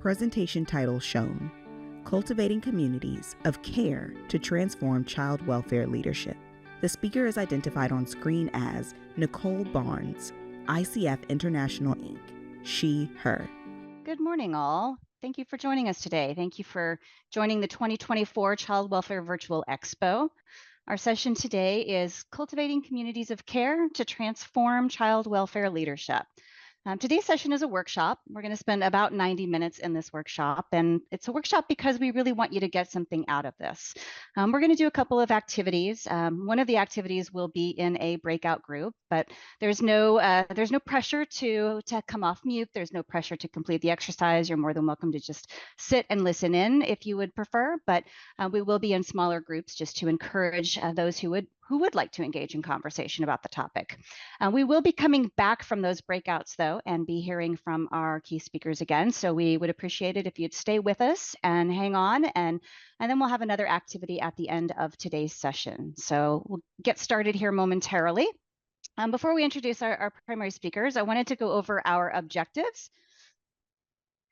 Presentation title shown: Cultivating Communities of Care to Transform Child Welfare Leadership. The speaker is identified on screen as Nicole Barnes, ICF International Inc., she, her. Good morning, all. Thank you for joining us today. Thank you for joining the 2024 Child Welfare Virtual Expo. Our session today is Cultivating Communities of Care to Transform Child Welfare Leadership. Today's session is a workshop. We're going to spend about 90 minutes in this workshop, and it's a workshop because we really want you to get something out of this. We're going to do a couple of activities. One of the activities will be in a breakout group, but there's no pressure to come off mute. There's no pressure to complete the exercise. You're more than welcome to just sit and listen in if you would prefer, but we will be in smaller groups just to encourage those who would like to engage in conversation about the topic. We will be coming back from those breakouts, though, and be hearing from our key speakers again. So we would appreciate it if you'd stay with us and hang on, and then we'll have another activity at the end of today's session. So we'll get started here momentarily. Before we introduce our primary speakers, I wanted to go over our objectives.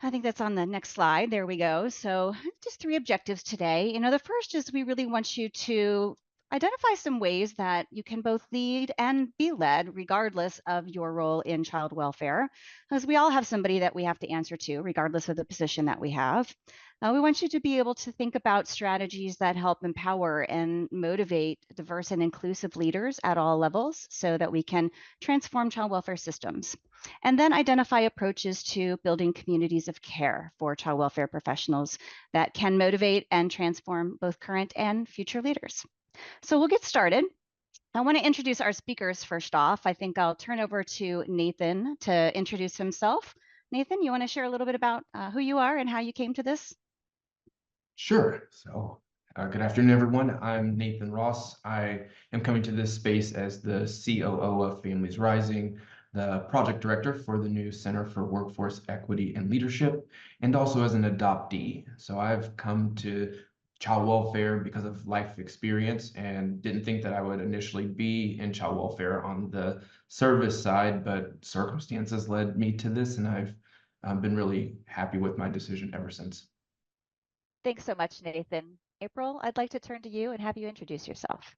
I think that's on the next slide. There we go. So just 3 objectives today. The first is we really want you to identify some ways that you can both lead and be led, regardless of your role in child welfare, because we all have somebody that we have to answer to, regardless of the position that we have. We want you to be able to think about strategies that help empower and motivate diverse and inclusive leaders at all levels so that we can transform child welfare systems. And then identify approaches to building communities of care for child welfare professionals that can motivate and transform both current and future leaders. So we'll get started. I want to introduce our speakers first off. I think I'll turn over to Nathan to introduce himself. Nathan, you want to share a little bit about who you are and how you came to this? Sure. So good afternoon, everyone. I'm Nathan Ross. I am coming to this space as the COO of Families Rising, the project director for the new Center for Workforce Equity and Leadership, and also as an adoptee. So I've come to child welfare because of life experience and didn't think that I would initially be in child welfare on the service side, but circumstances led me to this, and I've been really happy with my decision ever since. Thanks so much, Nathan. April, I'd like to turn to you and have you introduce yourself.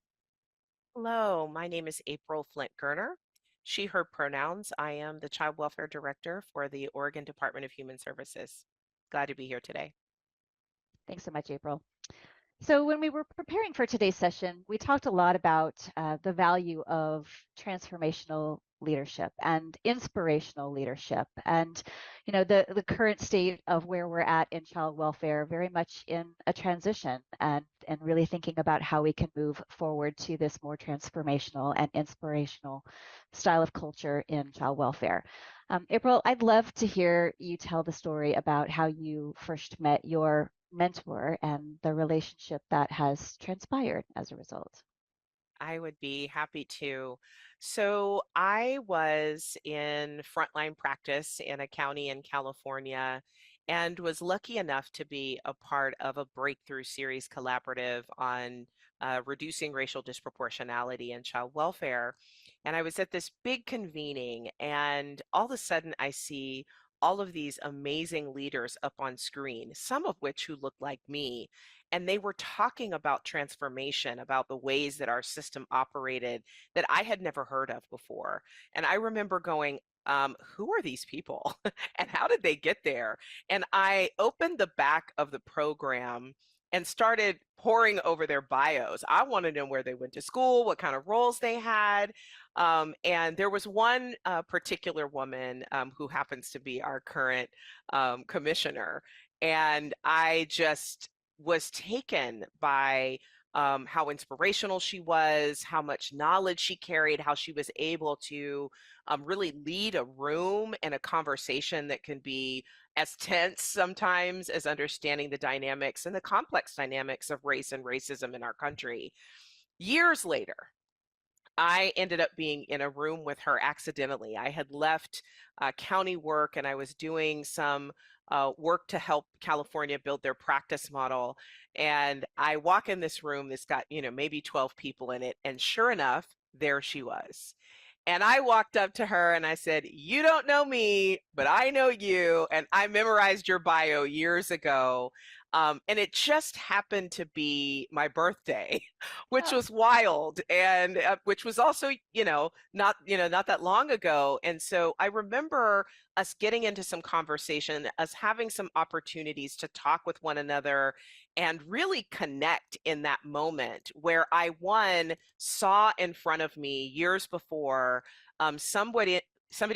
Hello, my name is April Flint-Gerner. She, her pronouns. I am the Child Welfare Director for the Oregon Department of Human Services. Glad to be here today. Thanks so much, April. So when we were preparing for today's session, we talked a lot about the value of transformational leadership and inspirational leadership, and the current state of where we're at in child welfare, very much in a transition, and really thinking about how we can move forward to this more transformational and inspirational style of culture in child welfare. April, I'd love to hear you tell the story about how you first met your mentor and the relationship that has transpired as a result. I would be happy to. So I was in frontline practice in a county in California and was lucky enough to be a part of a breakthrough series collaborative on reducing racial disproportionality in child welfare. And I was at this big convening, and all of a sudden I see all of these amazing leaders up on screen, some of which who look like me. And they were talking about transformation, about the ways that our system operated that I had never heard of before. And I remember going, who are these people and how did they get there? And I opened the back of the program and started poring over their bios. I wanted to know where they went to school, what kind of roles they had. And there was one particular woman who happens to be our current commissioner. And I just was taken by how inspirational she was, how much knowledge she carried, how she was able to really lead a room and a conversation that can be as tense sometimes as understanding the dynamics and the complex dynamics of race and racism in our country. Years later, I ended up being in a room with her accidentally. I had left county work and I was doing some work to help California build their practice model. And I walk in this room that's got, maybe 12 people in it. And sure enough, there she was. And I walked up to her and I said, "You don't know me, but I know you. And I memorized your bio years ago. And it just happened to be my birthday, which Oh, was wild, and which was also, not that long ago. And so I remember us getting into some conversation, us having some opportunities to talk with one another and really connect in that moment where I, one, saw in front of me years before somebody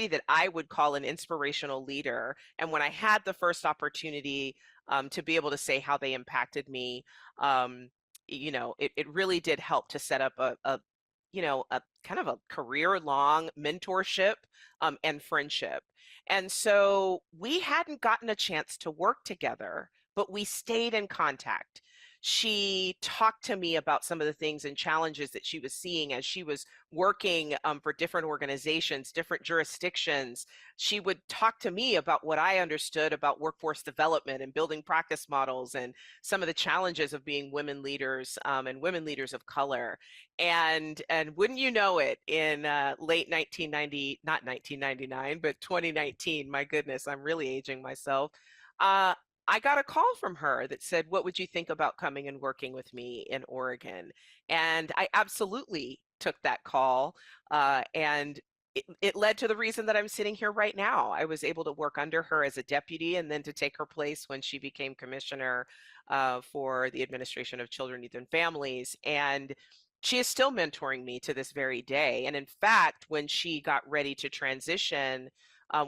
that I would call an inspirational leader. And when I had the first opportunity to be able to say how they impacted me, it really did help to set up a kind of a career long mentorship and friendship. And so we hadn't gotten a chance to work together, but we stayed in contact. She talked to me about some of the things and challenges that she was seeing as she was working for different organizations, different jurisdictions. She would talk to me about what I understood about workforce development and building practice models and some of the challenges of being women leaders and women leaders of color. And wouldn't you know it, in late 1990, not 1999, but 2019, my goodness, I'm really aging myself. Uh, I got a call from her that said, "What would you think about coming and working with me in Oregon?" And I absolutely took that call. And it led to the reason that I'm sitting here right now. I was able to work under her as a deputy and then to take her place when she became commissioner for the Administration of Children, Youth, and Families. And she is still mentoring me to this very day. And in fact, when she got ready to transition,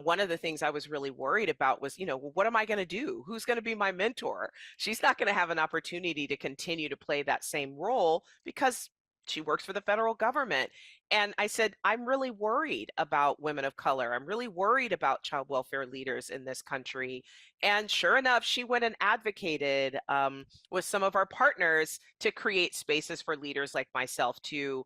one of the things I was really worried about was, well, what am I going to do? Who's going to be my mentor? She's not going to have an opportunity to continue to play that same role because she works for the federal government. And I said, I'm really worried about women of color. I'm really worried about child welfare leaders in this country. And sure enough, she went and advocated with some of our partners to create spaces for leaders like myself to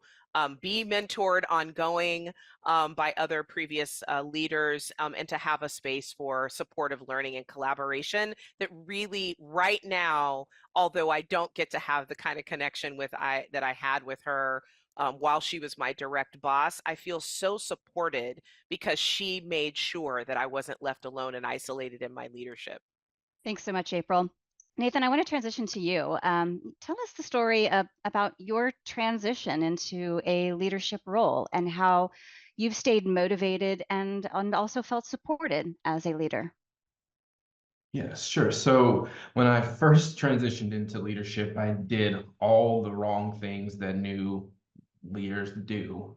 be mentored ongoing by other previous leaders, and to have a space for supportive learning and collaboration that really right now, although I don't get to have the kind of connection that I had with her while she was my direct boss, I feel so supported because she made sure that I wasn't left alone and isolated in my leadership. thanks so much, April. Nathan, I want to transition to you. Tell us the story about your transition into a leadership role and how you've stayed motivated and also felt supported as a leader. Yes, sure. So when I first transitioned into leadership, I did all the wrong things that new leaders do.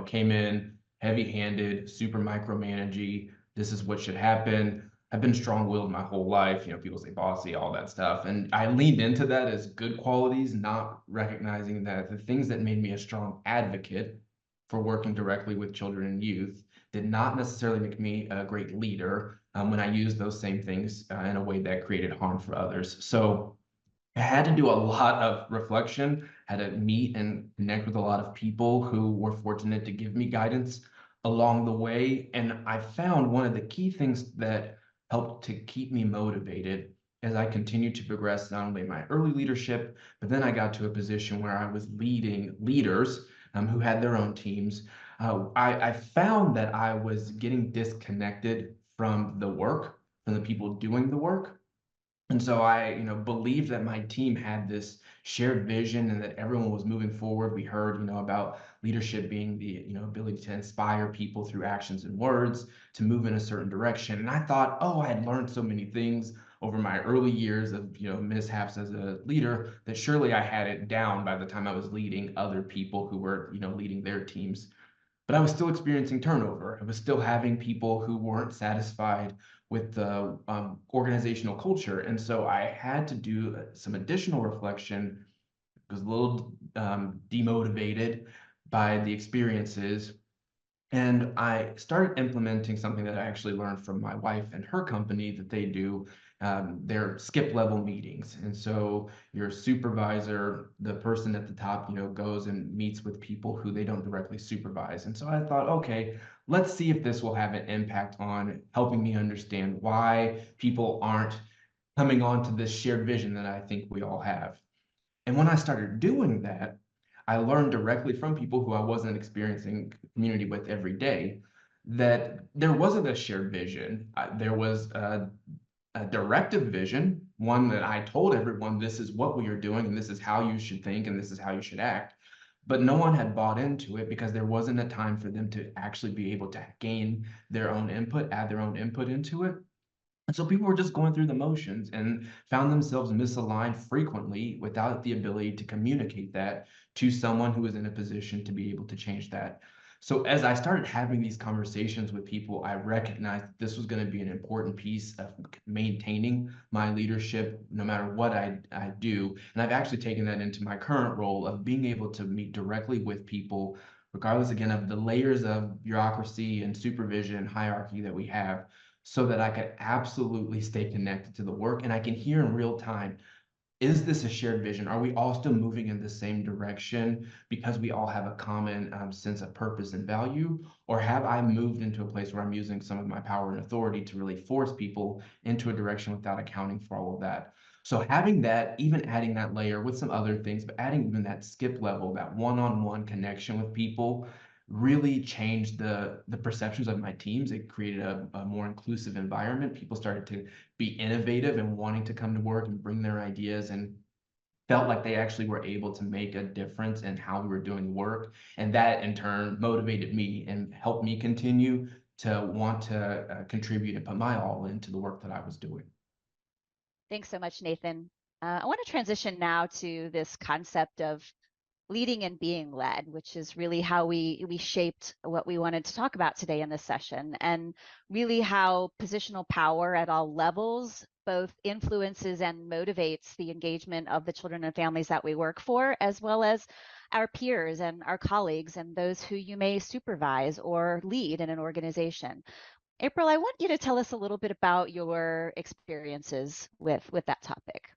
Came in heavy-handed, super micromanaging. This is what should happen. I've been strong-willed my whole life. People say bossy, all that stuff. And I leaned into that as good qualities, not recognizing that the things that made me a strong advocate for working directly with children and youth did not necessarily make me a great leader when I used those same things in a way that created harm for others. So I had to do a lot of reflection, had to meet and connect with a lot of people who were fortunate to give me guidance along the way. And I found one of the key things that helped to keep me motivated as I continued to progress, not only in my early leadership, but then I got to a position where I was leading leaders who had their own teams. I found that I was getting disconnected from the work, from the people doing the work. And so I, believed that my team had this shared vision and that everyone was moving forward. We heard, about leadership being the, ability to inspire people through actions and words to move in a certain direction. And I thought, oh, I had learned so many things over my early years of, mishaps as a leader that surely I had it down by the time I was leading other people who were, leading their teams. But I was still experiencing turnover. I was still having people who weren't satisfied with the organizational culture. And so I had to do some additional reflection. I was a little demotivated by the experiences, and I started implementing something that I actually learned from my wife and her company that they do. They're skip level meetings. And so your supervisor, the person at the top, goes and meets with people who they don't directly supervise. And so I thought, okay, let's see if this will have an impact on helping me understand why people aren't coming on to this shared vision that I think we all have. And when I started doing that, I learned directly from people who I wasn't experiencing community with every day that there wasn't a shared vision. There was a directive vision, one that I told everyone, this is what we are doing, and this is how you should think, and this is how you should act. But no one had bought into it because there wasn't a time for them to actually be able to gain their own input, add their own input into it. And so people were just going through the motions and found themselves misaligned frequently without the ability to communicate that to someone who was in a position to be able to change that. So as I started having these conversations with people, I recognized that this was going to be an important piece of maintaining my leadership no matter what I do. And I've actually taken that into my current role of being able to meet directly with people, regardless again of the layers of bureaucracy and supervision and hierarchy that we have, so that I could absolutely stay connected to the work and I can hear in real time, is this a shared vision? Are we all still moving in the same direction because we all have a common sense of purpose and value? Or have I moved into a place where I'm using some of my power and authority to really force people into a direction without accounting for all of that? So having that, even adding that layer with some other things, but adding even that skip level, that one-on-one connection with people really changed the perceptions of my teams. It created a more inclusive environment. People started to be innovative and wanting to come to work and bring their ideas and felt like they actually were able to make a difference in how we were doing work. And that in turn motivated me and helped me continue to want to contribute and put my all into the work that I was doing. Thanks so much, Nathan. I want to transition now to this concept of leading and being led, which is really how we shaped what we wanted to talk about today in this session, and really how positional power at all levels both influences and motivates the engagement of the children and families that we work for, as well as our peers and our colleagues and those who you may supervise or lead in an organization. April, I want you to tell us a little bit about your experiences with that topic.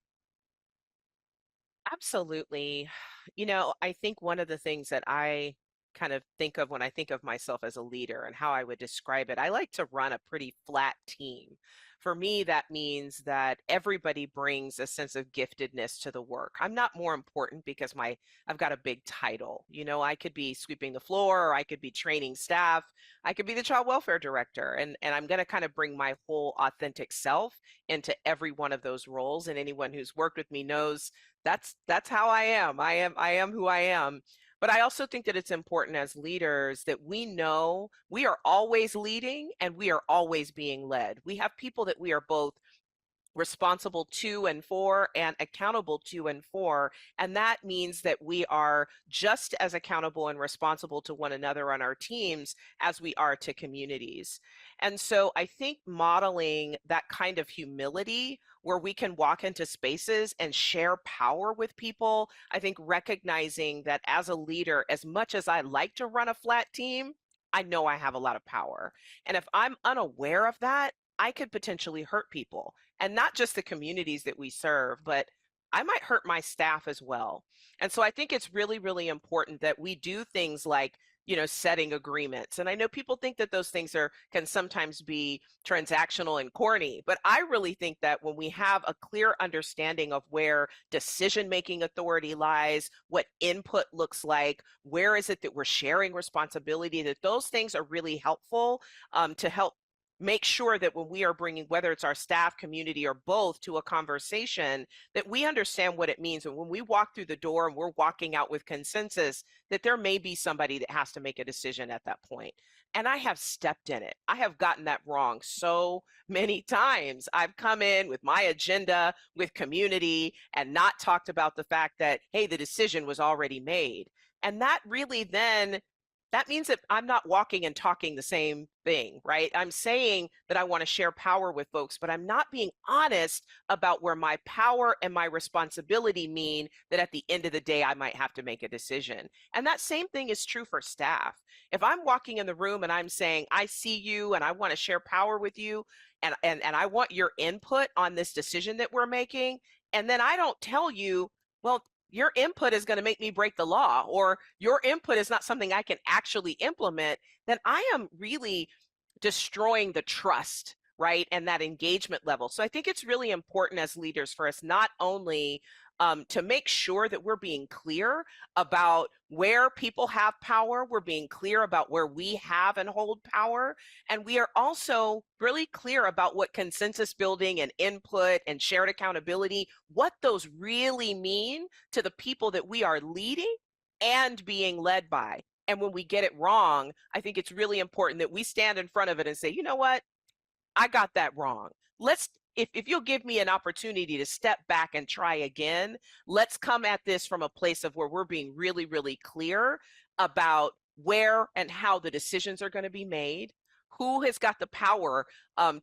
Absolutely. You know, I think one of the things that I kind of think of when I think of myself as a leader and how I would describe it, I like to run a pretty flat team. For me, that means that everybody brings a sense of giftedness to the work. I'm not more important because I've got a big title. You know, I could be sweeping the floor, or I could be training staff, I could be the child welfare director, and I'm going to kind of bring my whole authentic self into every one of those roles. And anyone who's worked with me knows that's how I am. I am who I am. But I also think that it's important as leaders that we know we are always leading and we are always being led. We have people that we are both responsible to and for and accountable to and for. And that means that we are just as accountable and responsible to one another on our teams as we are to communities. And so I think modeling that kind of humility where we can walk into spaces and share power with people, I think recognizing that as a leader, as much as I like to run a flat team, I know I have a lot of power. And if I'm unaware of that, I could potentially hurt people, and not just the communities that we serve, but I might hurt my staff as well. And so I think it's really, really important that we do things like, you know, setting agreements. And I know people think that those things can sometimes be transactional and corny, but I really think that when we have a clear understanding of where decision-making authority lies, what input looks like, where is it that we're sharing responsibility, that those things are really helpful to help make sure that when we are bringing, whether it's our staff, community, or both, to a conversation, that we understand what it means. And when we walk through the door and we're walking out with consensus, that there may be somebody that has to make a decision at that point. And I have stepped in it. I have gotten that wrong so many times. I've come in with my agenda with community and not talked about the fact that, hey, the decision was already made. And that really then that means that I'm not walking and talking the same thing, right? I'm saying that I want to share power with folks, but I'm not being honest about where my power and my responsibility mean that at the end of the day, I might have to make a decision. And that same thing is true for staff. If I'm walking in the room and I'm saying, I see you and I want to share power with you, and I want your input on this decision that we're making, and then I don't tell you, well, your input is going to make me break the law, or your input is not something I can actually implement, then I am really destroying the trust, right? And that engagement level. So I think it's really important as leaders for us not only to make sure that we're being clear about where people have power, we're being clear about where we have and hold power, and we are also really clear about what consensus building and input and shared accountability, what those really mean to the people that we are leading and being led by. And when we get it wrong, I think it's really important that we stand in front of it and say, you know what? I got that wrong. Let's if you'll give me an opportunity to step back and try again, let's come at this from a place of where we're being really, really clear about where and how the decisions are going to be made, who has got the power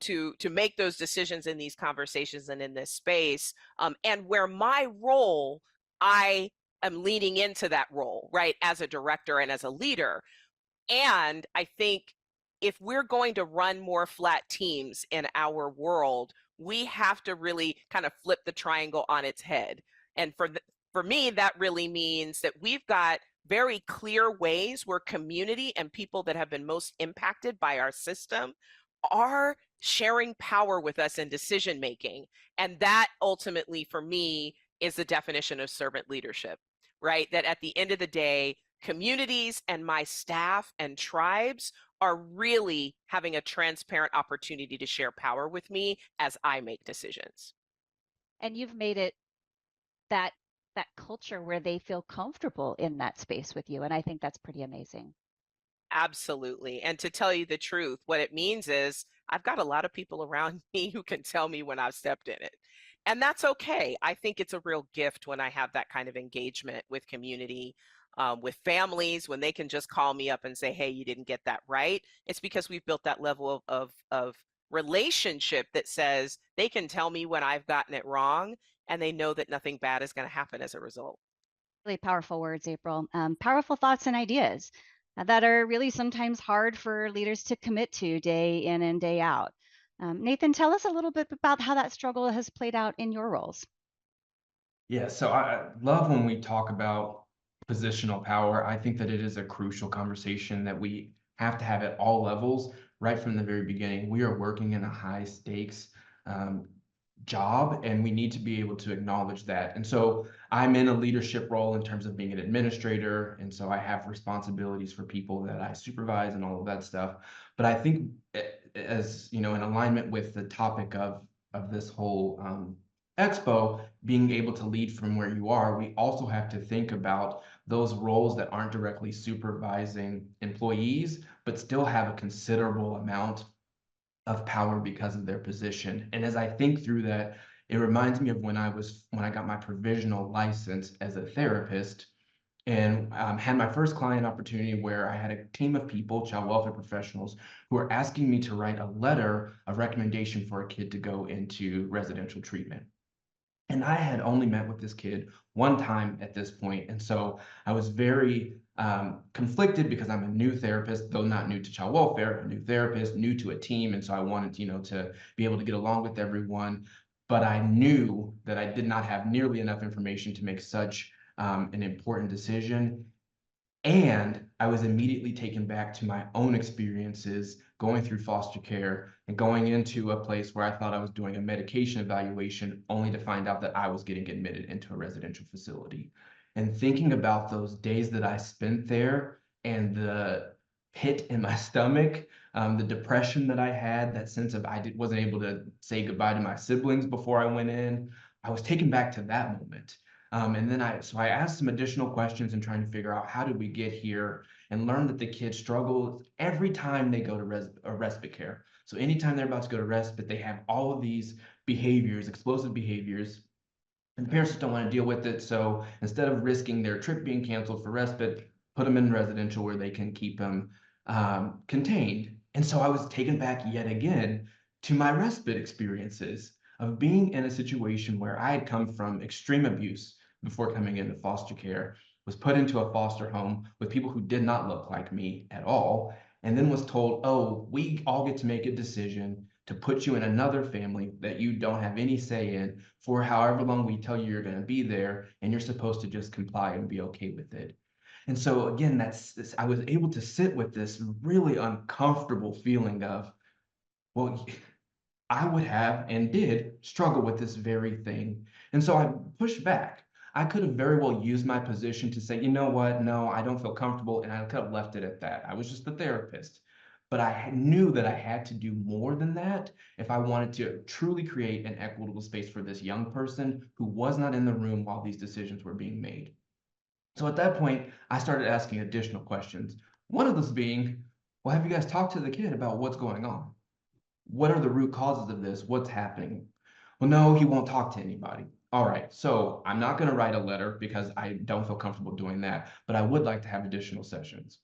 to make those decisions in these conversations and in this space, and where my role, I am leaning into that role, right, as a director and as a leader. And I think if we're going to run more flat teams in our world, we have to really kind of flip the triangle on its head. And for me, that really means that we've got very clear ways where community and people that have been most impacted by our system are sharing power with us in decision making. And that ultimately, for me, is the definition of servant leadership, right? That at the end of the day, communities and my staff and tribes are really having a transparent opportunity to share power with me as I make decisions. And you've made it that culture where they feel comfortable in that space with you. And I think that's pretty amazing. Absolutely. And to tell you the truth, what it means is I've got a lot of people around me who can tell me when I've stepped in it. And that's okay. I think it's a real gift when I have that kind of engagement with community, with families, when they can just call me up and say, hey, you didn't get that right. It's because we've built that level of relationship that says they can tell me when I've gotten it wrong, and they know that nothing bad is going to happen as a result. Really powerful words, April. Powerful thoughts and ideas that are really sometimes hard for leaders to commit to day in and day out. Nathan, tell us a little bit about how that struggle has played out in your roles. Yeah, so I love when we talk about positional power. I think that it is a crucial conversation that we have to have at all levels right from the very beginning. We are working in a high stakes um, job, and we need to be able to acknowledge that. And so I'm in a leadership role in terms of being an administrator, and so I have responsibilities for people that I supervise and all of that stuff. But I think, as you know, in alignment with the topic of this whole expo, being able to lead from where you are, we also have to think about those roles that aren't directly supervising employees, but still have a considerable amount of power because of their position. And as I think through that, it reminds me of when I got my provisional license as a therapist, and had my first client opportunity where I had a team of people, child welfare professionals, who were asking me to write a letter of recommendation for a kid to go into residential treatment. And I had only met with this kid one time at this point. And so I was very conflicted because I'm a new therapist, though not new to child welfare, a new therapist, new to a team. And so I wanted, to be able to get along with everyone. But I knew that I did not have nearly enough information to make such an important decision. And I was immediately taken back to my own experiences going through foster care and going into a place where I thought I was doing a medication evaluation, only to find out that I was getting admitted into a residential facility. And thinking about those days that I spent there and the pit in my stomach, the depression that I had, that sense of wasn't able to say goodbye to my siblings before I went in, I was taken back to that moment. And then I asked some additional questions and trying to figure out how did we get here, and learned that the kids struggle every time they go to respite care. So anytime they're about to go to respite, they have all of these behaviors, explosive behaviors, and the parents just don't want to deal with it. So instead of risking their trip being canceled for respite, put them in residential where they can keep them contained. And so I was taken back yet again to my respite experiences of being in a situation where I had come from extreme abuse before coming into foster care, was put into a foster home with people who did not look like me at all, and then was told, oh, we all get to make a decision to put you in another family that you don't have any say in for however long we tell you you're going to be there, and you're supposed to just comply and be okay with it. And so again, I was able to sit with this really uncomfortable feeling of, well, I would have and did struggle with this very thing. And so I pushed back. I could have very well used my position to say, you know what, no, I don't feel comfortable, and I could have left it at that. I was just the therapist. But I knew that I had to do more than that if I wanted to truly create an equitable space for this young person who was not in the room while these decisions were being made. So at that point, I started asking additional questions. One of those being, well, have you guys talked to the kid about what's going on? What are the root causes of this? What's happening? Well, no, he won't talk to anybody. All right, so I'm not going to write a letter because I don't feel comfortable doing that, but I would like to have additional sessions.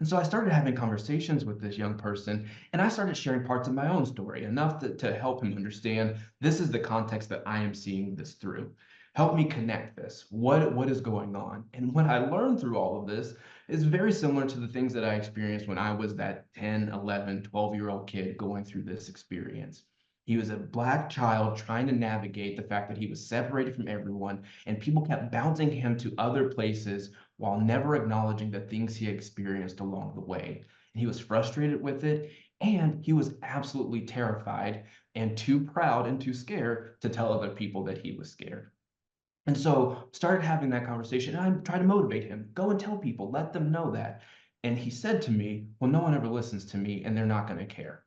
And so I started having conversations with this young person, and I started sharing parts of my own story, enough to help him understand this is the context that I am seeing this through. Help me connect this. What is going on? And what I learned through all of this is very similar to the things that I experienced when I was that 10, 11, 12-year-old kid going through this experience. He was a Black child trying to navigate the fact that he was separated from everyone, and people kept bouncing him to other places while never acknowledging the things he experienced along the way. And he was frustrated with it, and he was absolutely terrified and too proud and too scared to tell other people that he was scared. And so started having that conversation, and I tried to motivate him. Go and tell people, let them know that. And he said to me, well, no one ever listens to me, and they're not going to care.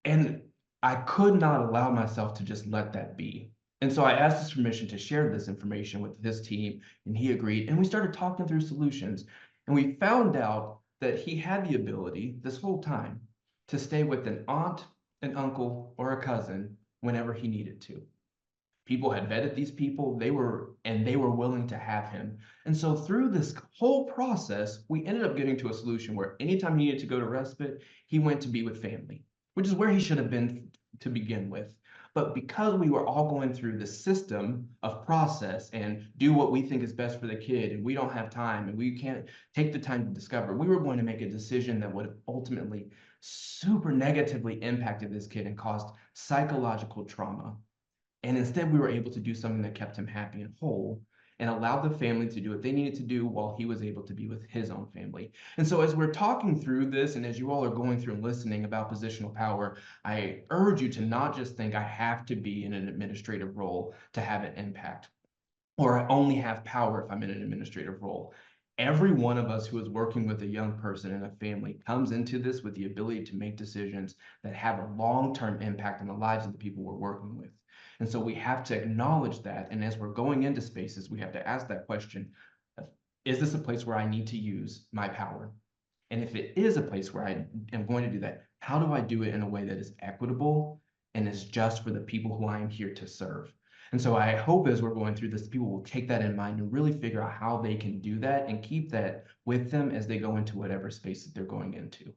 And I could not allow myself to just let that be. And so I asked his permission to share this information with his team, and he agreed. And we started talking through solutions. And we found out that he had the ability this whole time to stay with an aunt, an uncle, or a cousin whenever he needed to. People had vetted these people, they were willing to have him. And so through this whole process, we ended up getting to a solution where anytime he needed to go to respite, he went to be with family, which is where he should have been to begin with. But because we were all going through the system of process and do what we think is best for the kid, and we don't have time and we can't take the time to discover, we were going to make a decision that would have ultimately super negatively impacted this kid and caused psychological trauma. And instead, we were able to do something that kept him happy and whole and allowed the family to do what they needed to do while he was able to be with his own family. And so, as we're talking through this, and as you all are going through and listening about positional power, I urge you to not just think I have to be in an administrative role to have an impact, or I only have power if I'm in an administrative role. Every one of us who is working with a young person and a family comes into this with the ability to make decisions that have a long-term impact on the lives of the people we're working with. And so we have to acknowledge that. And as we're going into spaces, we have to ask that question, is this a place where I need to use my power? And if it is a place where I am going to do that, how do I do it in a way that is equitable and is just for the people who I am here to serve? And so I hope as we're going through this, people will take that in mind and really figure out how they can do that and keep that with them as they go into whatever space that they're going into.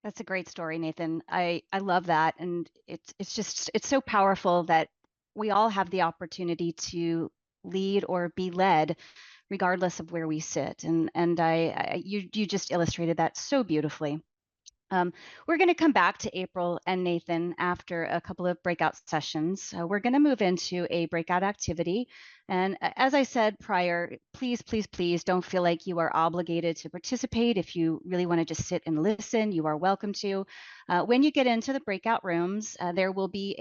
That's a great story, Nathan. I love that. And it's so powerful that we all have the opportunity to lead or be led regardless of where we sit. And you just illustrated that so beautifully. We're going to come back to April and Nathan after a couple of breakout sessions. We're going to move into a breakout activity. And as I said prior, please, please, please don't feel like you are obligated to participate. If you really want to just sit and listen, you are welcome to. When you get into the breakout rooms, there will be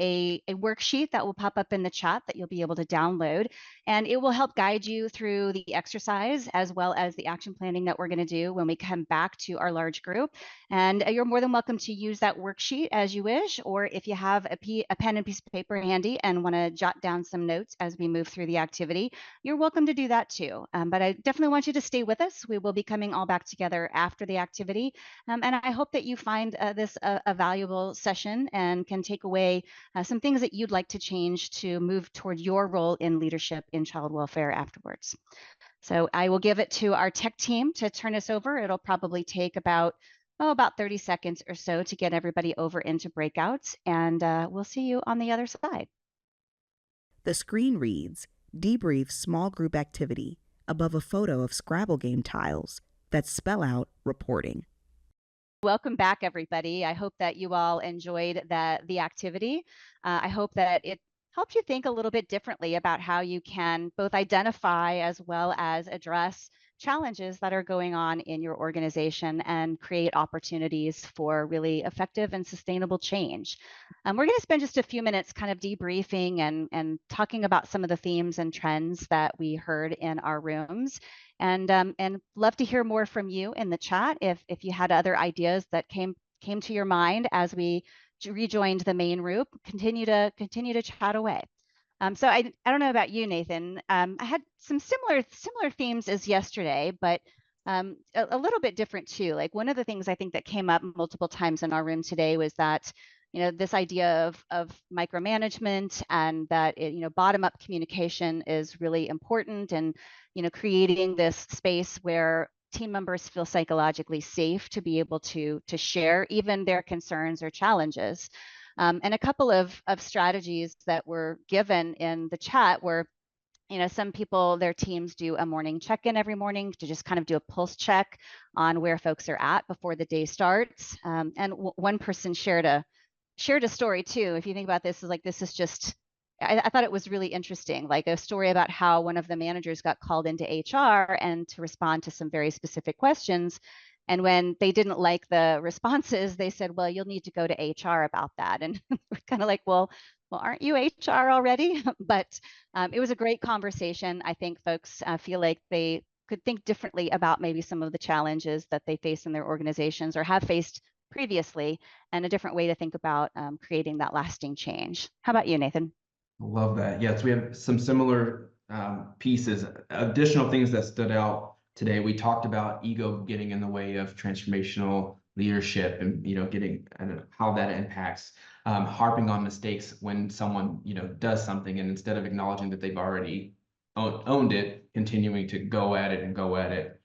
a worksheet that will pop up in the chat that you'll be able to download. And it will help guide you through the exercise as well as the action planning that we're going to do when we come back to our large group. And you're more than welcome to use that worksheet as you wish, or if you have a pen and piece of paper handy and want to jot down some notes as we move through the activity, you're welcome to do that too. But I definitely want you to stay with us. We will be coming all back together after the activity. And I hope that you find this a valuable session and can take away some things that you'd like to change to move toward your role in leadership in child welfare afterwards. So I will give it to our tech team to turn us over. It'll probably take about 30 seconds or so to get everybody over into breakouts, and we'll see you on the other side. The screen reads, Debrief Small Group Activity, above a photo of Scrabble game tiles that spell out reporting. Welcome back, everybody. I hope that you all enjoyed the activity. I hope that it helped you think a little bit differently about how you can both identify as well as address challenges that are going on in your organization and create opportunities for really effective and sustainable change. We're going to spend just a few minutes kind of debriefing and talking about some of the themes and trends that we heard in our rooms, and love to hear more from you in the chat if you had other ideas that came to your mind as we rejoined the main group. Continue to chat away. So I don't know about you, Nathan. I had some similar themes as yesterday, but a little bit different too. Like, one of the things I think that came up multiple times in our room today was that, this idea of micromanagement, and that bottom up communication is really important, and creating this space where team members feel psychologically safe to be able to share even their concerns or challenges. And a couple of strategies that were given in the chat were, some people, their teams do a morning check-in every morning to just kind of do a pulse check on where folks are at before the day starts. And one person shared a story too. If you think about this, this is just, I thought it was really interesting, like a story about how one of the managers got called into HR and to respond to some very specific questions. And when they didn't like the responses, they said, well, you'll need to go to HR about that. And we're kind of like, well, aren't you HR already? But it was a great conversation. I think folks feel like they could think differently about maybe some of the challenges that they face in their organizations or have faced previously, and a different way to think about creating that lasting change. How about you, Nathan? Love that. Yes, we have some similar pieces. Additional things that stood out today. We talked about ego getting in the way of transformational leadership, and getting and how that impacts harping on mistakes when someone does something, and instead of acknowledging that they've already owned it, continuing to go at it and go at it.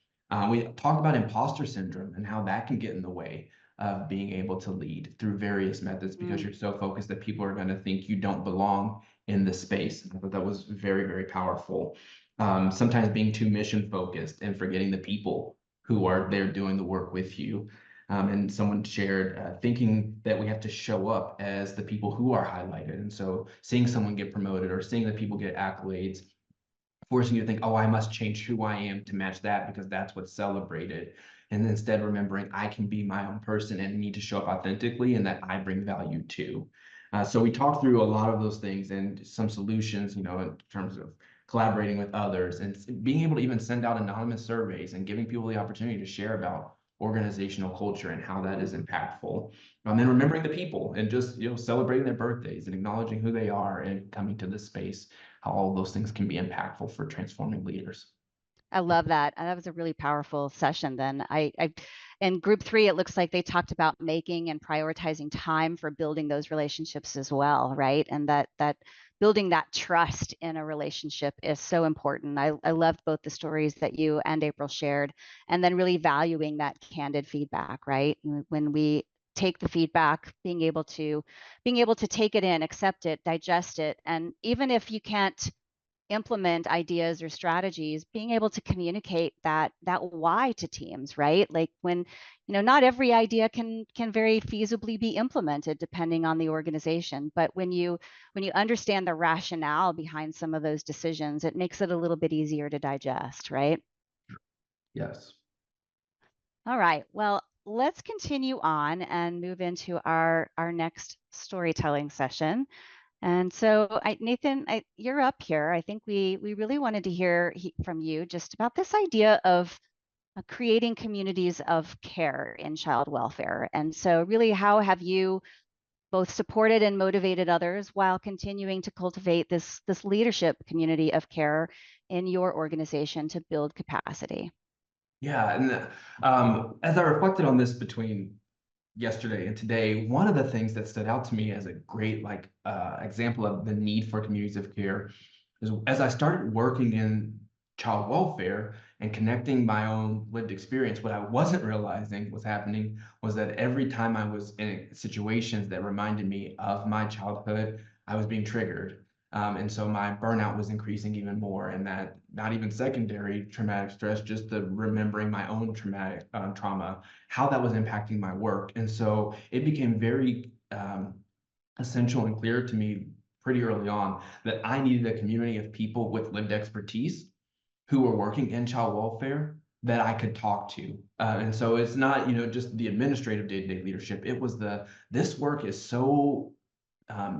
We talked about imposter syndrome and how that can get in the way of being able to lead through various methods, because you're so focused that people are going to think you don't belong in this space. I thought that was very, very powerful. Sometimes being too mission focused and forgetting the people who are there doing the work with you. And someone shared thinking that we have to show up as the people who are highlighted. And so seeing someone get promoted or seeing that people get accolades, forcing you to think, oh, I must change who I am to match that because that's what's celebrated. And instead remembering I can be my own person and need to show up authentically, and that I bring value too. So we talked through a lot of those things and some solutions, in terms of collaborating with others and being able to even send out anonymous surveys and giving people the opportunity to share about organizational culture and how that is impactful. And then remembering the people and just celebrating their birthdays and acknowledging who they are and coming to this space, how all those things can be impactful for transforming leaders. I love that. That was a really powerful session. Then in group 3, it looks like they talked about making and prioritizing time for building those relationships as well, right? And that building that trust in a relationship is so important. I loved both the stories that you and April shared, and then really valuing that candid feedback, right? When we take the feedback, being able to take it in, accept it, digest it, and even if you can't implement ideas or strategies, being able to communicate that why to teams, right? Like, when not every idea can very feasibly be implemented depending on the organization, but when you understand the rationale behind some of those decisions, it makes it a little bit easier to digest, right? Yes. All right, well, let's continue on and move into our next storytelling session. And so, Nathan, you're up here. I think we really wanted to hear from you just about this idea of creating communities of care in child welfare. And so, really, how have you both supported and motivated others while continuing to cultivate this leadership community of care in your organization to build capacity? Yeah, and as I reflected on this between yesterday and today, one of the things that stood out to me as a great example of the need for communities of care is, as I started working in child welfare and connecting my own lived experience, what I wasn't realizing was happening was that every time I was in situations that reminded me of my childhood, I was being triggered. And so my burnout was increasing even more, and that not even secondary traumatic stress, just the remembering my own traumatic trauma, how that was impacting my work. And so it became very essential and clear to me pretty early on that I needed a community of people with lived expertise who were working in child welfare that I could talk to. And so it's not, just the administrative day-to-day leadership. It was this work is so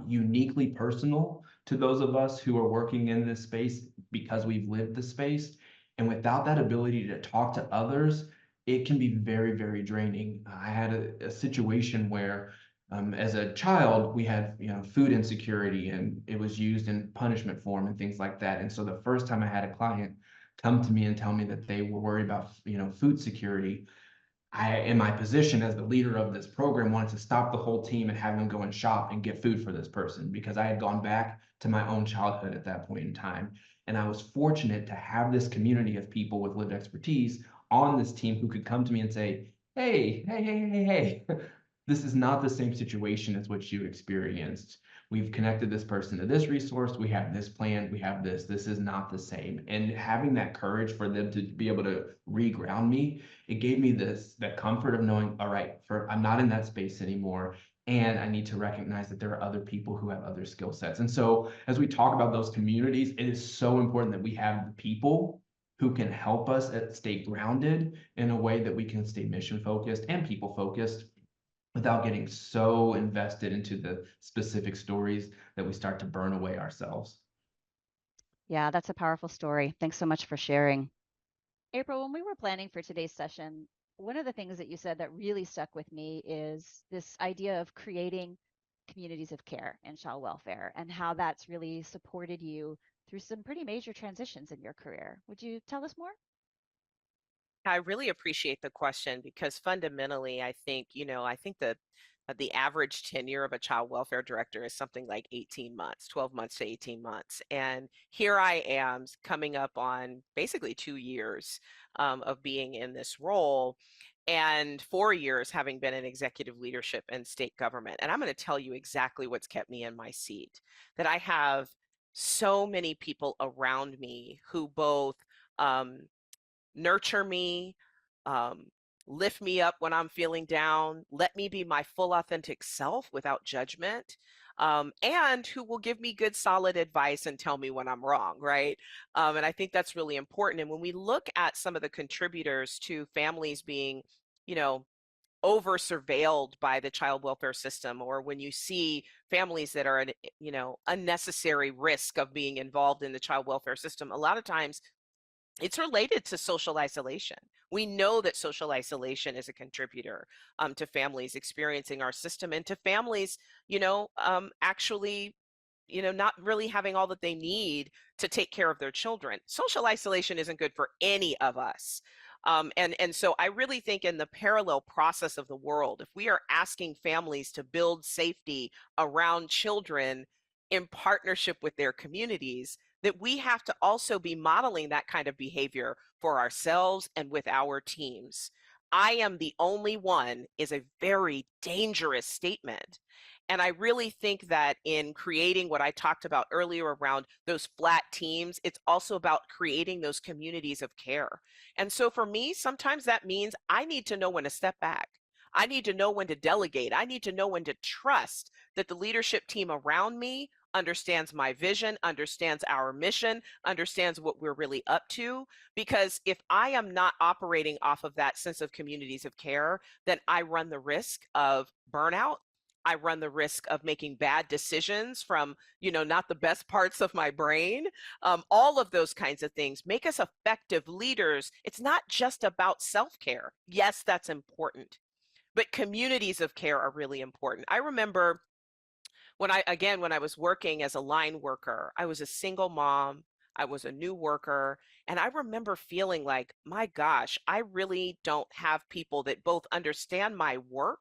uniquely personal to those of us who are working in this space because we've lived the space. And without that ability to talk to others, it can be very, very draining. I had a situation where as a child, we had food insecurity, and it was used in punishment form and things like that. And so the first time I had a client come to me and tell me that they were worried about food security, I, in my position as the leader of this program, wanted to stop the whole team and have them go and shop and get food for this person, because I had gone back to my own childhood at that point in time. And I was fortunate to have this community of people with lived expertise on this team who could come to me and say, hey, this is not the same situation as what you experienced. We've connected this person to this resource. We have this plan. We have this. This is not the same. And having that courage for them to be able to reground me, it gave me that comfort of knowing, all right, I'm not in that space anymore. And I need to recognize that there are other people who have other skill sets. And so as we talk about those communities, it is so important that we have the people who can help us stay grounded in a way that we can stay mission focused and people focused, without getting so invested into the specific stories that we start to burn away ourselves. Yeah, that's a powerful story. Thanks so much for sharing. April, when we were planning for today's session, one of the things that you said that really stuck with me is this idea of creating communities of care and child welfare, and how that's really supported you through some pretty major transitions in your career. Would you tell us more? I really appreciate the question, because fundamentally, I think, I think the average tenure of a child welfare director is something like 18 months, 12 months to 18 months. And here I am coming up on basically 2 years of being in this role, and 4 years having been in executive leadership in state government. And I'm going to tell you exactly what's kept me in my seat, that I have so many people around me who both um, nurture me, um, lift me up when I'm feeling down, let me be my full authentic self without judgment, and who will give me good solid advice and tell me when I'm wrong, right? And I think that's really important. And when we look at some of the contributors to families being, you know, over surveilled by the child welfare system, or when you see families that are at, unnecessary risk of being involved in the child welfare system, a lot of times it's related to social isolation. We know that social isolation is a contributor to families experiencing our system, and to families, actually, not really having all that they need to take care of their children. Social isolation isn't good for any of us. And so I really think, in the parallel process of the world, if we are asking families to build safety around children in partnership with their communities, that we have to also be modeling that kind of behavior for ourselves and with our teams. I am the only one is a very dangerous statement. And I really think that in creating what I talked about earlier around those flat teams, it's also about creating those communities of care. And so for me, sometimes that means I need to know when to step back. I need to know when to delegate. I need to know when to trust that the leadership team around me understands my vision, understands our mission, understands what we're really up to. Because if I am not operating off of that sense of communities of care, then I run the risk of burnout. I run the risk of making bad decisions from, not the best parts of my brain. All of those kinds of things make us effective leaders. It's not just about self-care. Yes, that's important, but communities of care are really important. I remember when I was working as a line worker, I was a single mom, I was a new worker, and I remember feeling like, my gosh, I really don't have people that both understand my work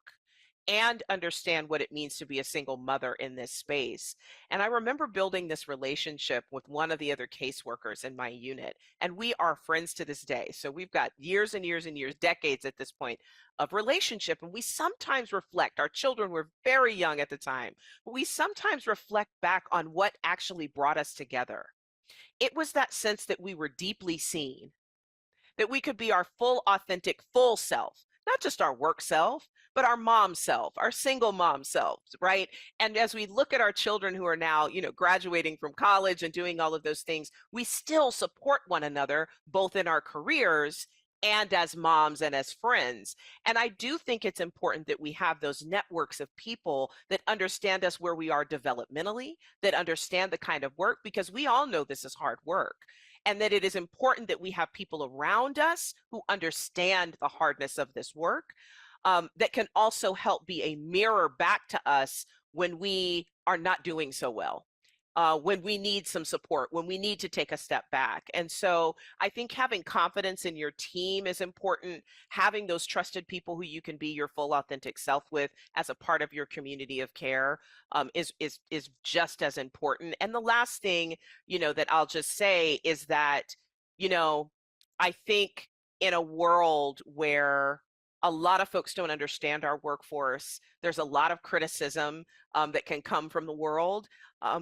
and understand what it means to be a single mother in this space. And I remember building this relationship with one of the other caseworkers in my unit, and we are friends to this day. So we've got years and years and years, decades at this point of relationship. And we sometimes reflect, our children were very young at the time, but we sometimes reflect back on what actually brought us together. It was that sense that we were deeply seen, that we could be our full, authentic, full self, not just our work self, but our mom self, our single mom self, right? And as we look at our children who are now, graduating from college and doing all of those things, we still support one another, both in our careers and as moms and as friends. And I do think it's important that we have those networks of people that understand us where we are developmentally, that understand the kind of work, because we all know this is hard work. And that it is important that we have people around us who understand the hardness of this work, that can also help be a mirror back to us when we are not doing so well. When we need some support, when we need to take a step back. And so I think having confidence in your team is important. Having those trusted people who you can be your full authentic self with as a part of your community of care is just as important. And the last thing, that I'll just say is that, I think in a world where a lot of folks don't understand our workforce, there's a lot of criticism that can come from the world.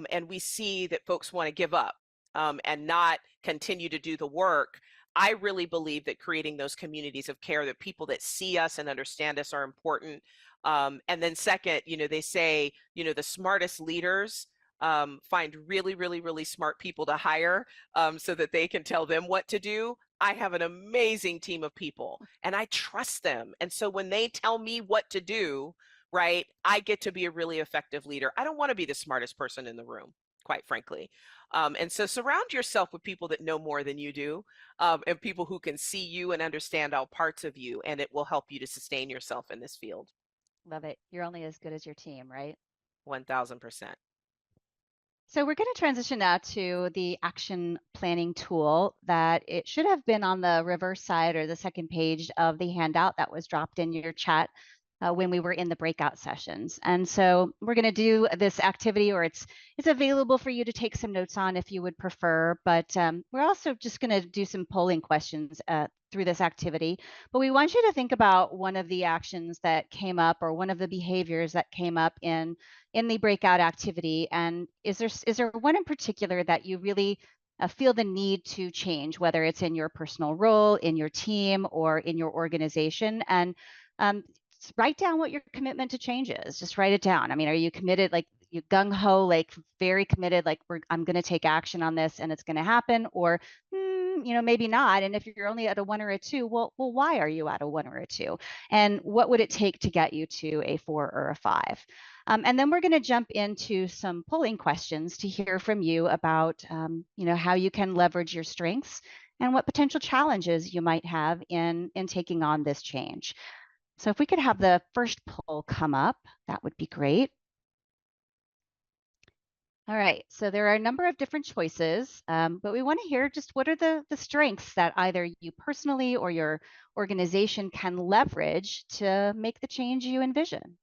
And we see that folks want to give up and not continue to do the work. I really believe that creating those communities of care, that people that see us and understand us, are important. And then second, they say, the smartest leaders find really, really, really smart people to hire so that they can tell them what to do. I have an amazing team of people and I trust them. And so when they tell me what to do, right, I get to be a really effective leader. I don't want to be the smartest person in the room, quite frankly. And so surround yourself with people that know more than you do, and people who can see you and understand all parts of you, and it will help you to sustain yourself in this field. Love it. You're only as good as your team, right? 1000%. So we're going to transition now to the action planning tool that it should have been on the reverse side or the second page of the handout that was dropped in your chat when we were in the breakout sessions. And so we're going to do this activity, or it's available for you to take some notes on if you would prefer, but we're also just going to do some polling questions through this activity. But we want you to think about one of the actions that came up, or one of the behaviors that came up in the breakout activity. And is there one in particular that you really feel the need to change, whether it's in your personal role, in your team, or in your organization? And write down what your commitment to change is. Just write it down. I mean, are you committed, like you gung ho, like very committed, like I'm going to take action on this and it's going to happen? Or maybe not. And if you're only at a 1 or a 2, well, why are you at a 1 or a 2? And what would it take to get you to a 4 or a 5? And then we're going to jump into some polling questions to hear from you about, how you can leverage your strengths and what potential challenges you might have in taking on this change. So if we could have the first poll come up, that would be great. All right, so there are a number of different choices, but we want to hear just what are the strengths that either you personally or your organization can leverage to make the change you envision.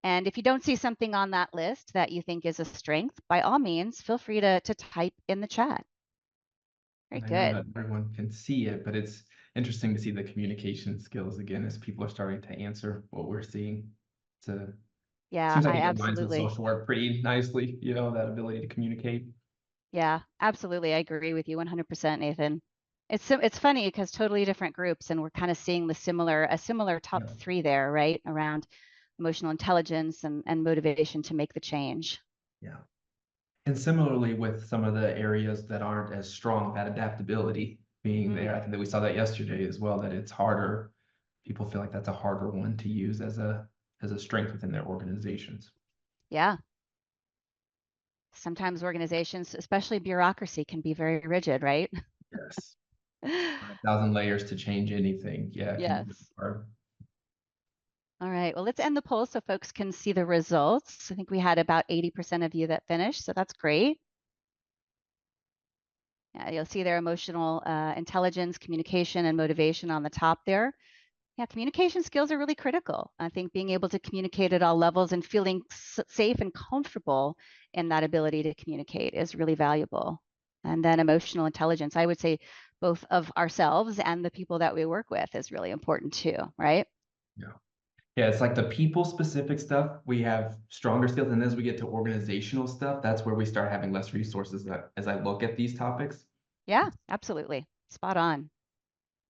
And if you don't see something on that list that you think is a strength, by all means, feel free to type in the chat. Very I know good. that everyone can see it, but it's interesting to see the communication skills again as people are starting to answer what we're seeing. Yeah, Seems like I it aligns with absolutely. social work pretty nicely, that ability to communicate. Yeah, absolutely. I agree with you 100%, Nathan. It's funny because totally different groups, and we're kind of seeing a similar top Yeah. 3 there, right? Around emotional intelligence and motivation to make the change. Yeah. And similarly with some of the areas that aren't as strong, that adaptability being there. I think that we saw that yesterday as well, that it's harder. People feel like that's a harder one to use as a strength within their organizations. Yeah. Sometimes organizations, especially bureaucracy, can be very rigid, right? Yes. 1,000 layers to change anything. Yeah, it can be really Yes. hard. All right, well, let's end the poll so folks can see the results. I think we had about 80% of you that finished, so that's great. Yeah, you'll see their emotional intelligence, communication, and motivation on the top there. Yeah, communication skills are really critical. I think being able to communicate at all levels and feeling safe and comfortable in that ability to communicate is really valuable. And then emotional intelligence, I would say both of ourselves and the people that we work with is really important too, right? Yeah. Yeah, it's like the people specific stuff, we have stronger skills. And as we get to organizational stuff, that's where we start having less resources as I look at these topics. Yeah, absolutely. Spot on.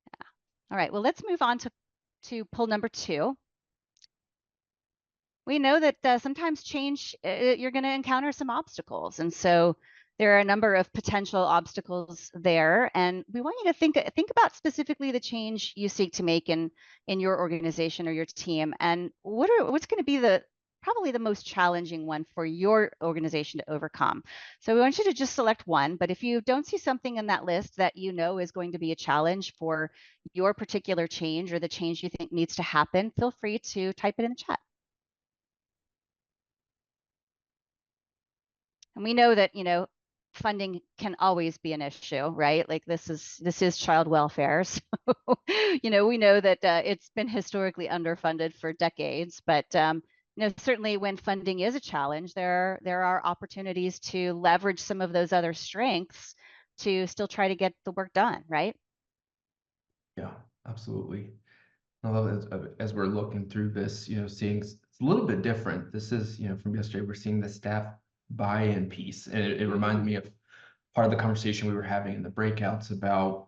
Yeah. All right, well, let's move on to poll number 2. We know that sometimes change, you're going to encounter some obstacles. And so there are a number of potential obstacles there, and we want you to think about specifically the change you seek to make in your organization or your team, and what's going to be probably the most challenging one for your organization to overcome. So we want you to just select one, but if you don't see something in that list that you know is going to be a challenge for your particular change or the change you think needs to happen, feel free to type it in the chat. And we know that, funding can always be an issue, right? Like this is child welfare. So, we know that it's been historically underfunded for decades, but certainly when funding is a challenge, there are opportunities to leverage some of those other strengths to still try to get the work done, right? Yeah, absolutely. I love it as we're looking through this, seeing it's a little bit different. This is, from yesterday, we're seeing the staff buy-in piece. And it reminded me of part of the conversation we were having in the breakouts about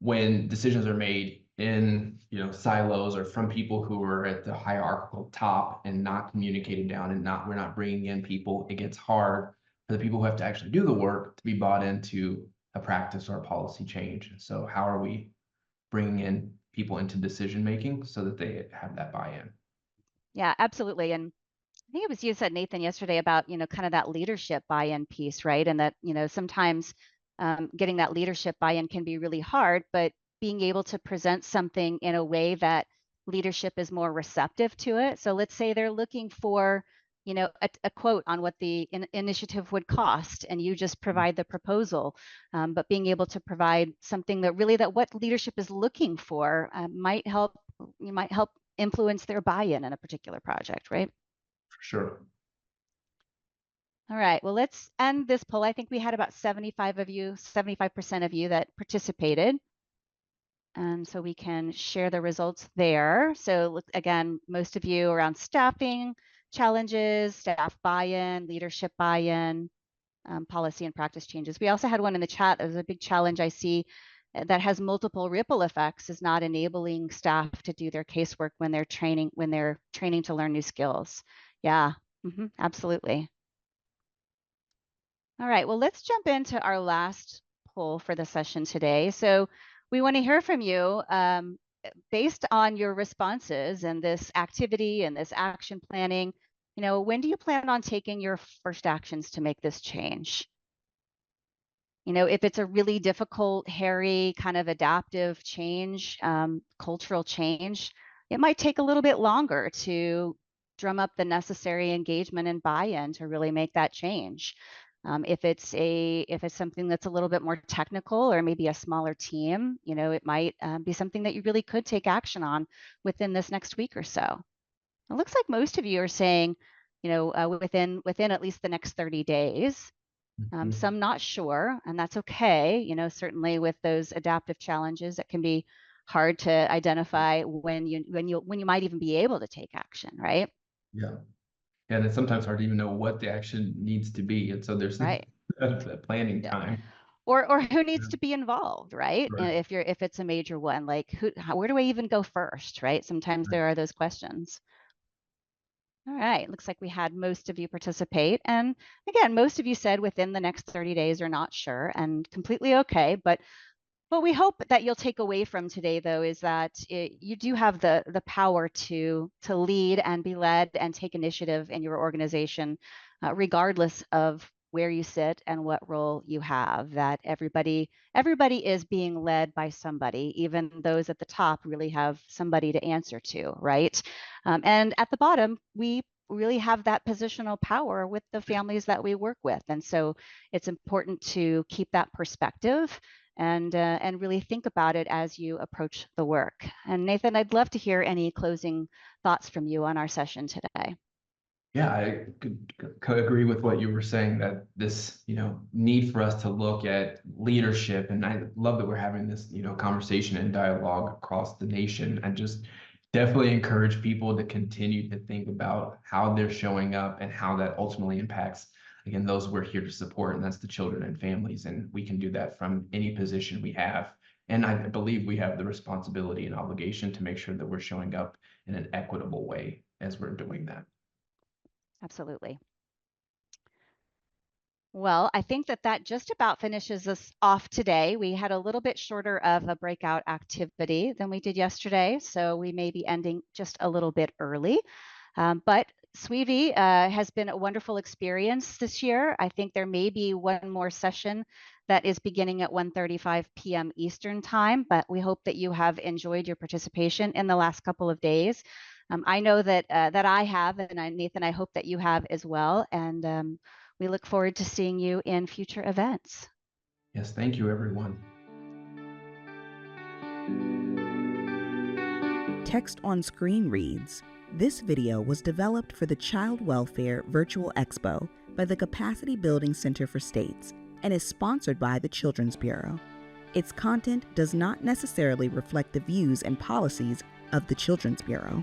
when decisions are made in, silos or from people who are at the hierarchical top and not communicated down and we're not bringing in people, it gets hard for the people who have to actually do the work to be bought into a practice or a policy change. So how are we bringing in people into decision making so that they have that buy-in? Yeah, absolutely. And I think it was you said, Nathan, yesterday about, kind of that leadership buy-in piece, right? And that, sometimes getting that leadership buy-in can be really hard, but being able to present something in a way that leadership is more receptive to it. So let's say they're looking for, a quote on what the initiative would cost, and you just provide the proposal. But being able to provide something that what leadership is looking for might help influence their buy-in in a particular project, right? For sure. All right, well, let's end this poll. I think we had about 75% of you that participated. And so we can share the results there. So look, again, most of you around staffing challenges, staff buy-in, leadership buy-in, policy and practice changes. We also had one in the chat. There's a big challenge I see that has multiple ripple effects, is not enabling staff to do their casework when they're training to learn new skills. Yeah, absolutely. All right, well, let's jump into our last poll for the session today. So we want to hear from you based on your responses and this activity and this action planning. When do you plan on taking your first actions to make this change? If it's a really difficult, hairy, kind of adaptive change, cultural change, it might take a little bit longer to drum up the necessary engagement and buy-in to really make that change. If it's something that's a little bit more technical or maybe a smaller team, it might be something that you really could take action on within this next week or so. It looks like most of you are saying, within at least the next 30 days. Some not sure, and that's okay. Certainly with those adaptive challenges, it can be hard to identify when you might even be able to take action, right? Yeah. And it's sometimes hard to even know what the action needs to be. And so there's right. that planning Yeah. time. Or who needs to be involved, right? Right. If it's a major one, like where do I even go first, right? Sometimes there are those questions. All right, looks like we had most of you participate. And again, most of you said within the next 30 days are not sure, and completely okay. But what we hope that you'll take away from today, though, is that you do have the power to lead and be led and take initiative in your organization, regardless of where you sit and what role you have. That everybody is being led by somebody, even those at the top really have somebody to answer to, right? And at the bottom, we really have that positional power with the families that we work with, and so it's important to keep that perspective and really think about it as you approach the work. And Nathan, I'd love to hear any closing thoughts from you on our session today. Yeah, I could agree with what you were saying, that this, need for us to look at leadership. And I love that we're having this, conversation and dialogue across the nation, and just definitely encourage people to continue to think about how they're showing up and how that ultimately impacts, again, those we're here to support, and that's the children and families. And we can do that from any position we have. And I believe we have the responsibility and obligation to make sure that we're showing up in an equitable way as we're doing that. Absolutely. Well, I think that just about finishes us off today. We had a little bit shorter of a breakout activity than we did yesterday, so we may be ending just a little bit early. But Sweevy has been a wonderful experience this year. I think there may be one more session that is beginning at 1:35 p.m. Eastern time, but we hope that you have enjoyed your participation in the last couple of days. I know that I have, and Nathan, I hope that you have as well. And we look forward to seeing you in future events. Yes, thank you, everyone. Text on screen reads, "This video was developed for the Child Welfare Virtual Expo by the Capacity Building Center for States and is sponsored by the Children's Bureau. Its content does not necessarily reflect the views and policies of the Children's Bureau.